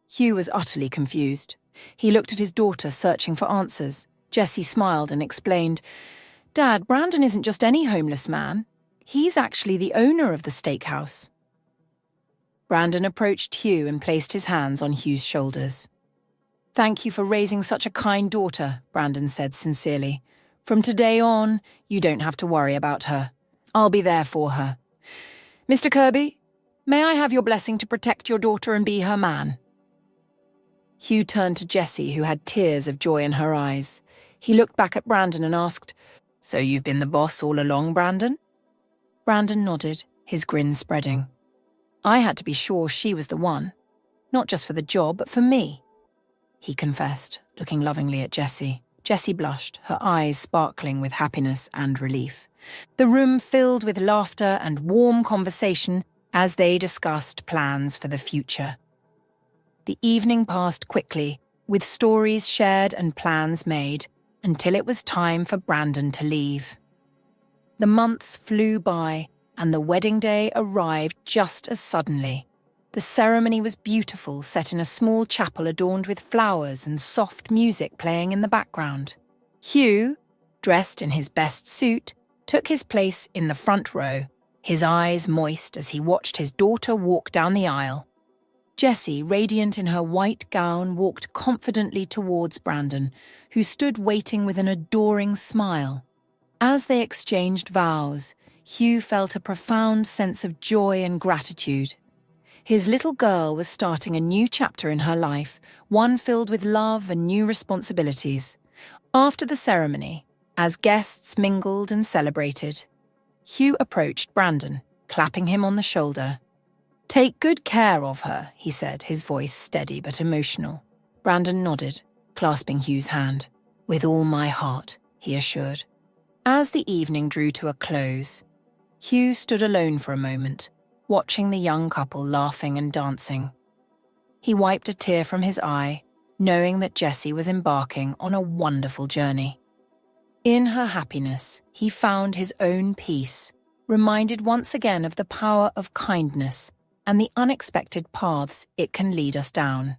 A: Hugh was utterly confused. He looked at his daughter, searching for answers. Jessie smiled and explained, "Dad, Brandon isn't just any homeless man. He's actually the owner of the steakhouse." Brandon approached Hugh and placed his hands on Hugh's shoulders. "Thank you for raising such a kind daughter," Brandon said sincerely. "From today on, you don't have to worry about her. I'll be there for her. Mr. Kirby, may I have your blessing to protect your daughter and be her man?" Hugh turned to Jessie, who had tears of joy in her eyes. He looked back at Brandon and asked, "So you've been the boss all along, Brandon?" Brandon nodded, his grin spreading. "I had to be sure she was the one. Not just for the job, but for me," he confessed, looking lovingly at Jessie. Jessie blushed, her eyes sparkling with happiness and relief. The room filled with laughter and warm conversation as they discussed plans for the future. The evening passed quickly, with stories shared and plans made, until it was time for Brandon to leave. The months flew by, and the wedding day arrived just as suddenly. The ceremony was beautiful, set in a small chapel adorned with flowers and soft music playing in the background. Hugh, dressed in his best suit, took his place in the front row, his eyes moist as he watched his daughter walk down the aisle. Jessie, radiant in her white gown, walked confidently towards Brandon, who stood waiting with an adoring smile. As they exchanged vows, Hugh felt a profound sense of joy and gratitude. His little girl was starting a new chapter in her life, one filled with love and new responsibilities. After the ceremony, as guests mingled and celebrated, Hugh approached Brandon, clapping him on the shoulder. "Take good care of her," he said, his voice steady but emotional. Brandon nodded, clasping Hugh's hand. "With all my heart," he assured. As the evening drew to a close, Hugh stood alone for a moment, watching the young couple laughing and dancing. He wiped a tear from his eye, knowing that Jessie was embarking on a wonderful journey. In her happiness, he found his own peace, reminded once again of the power of kindness and the unexpected paths it can lead us down.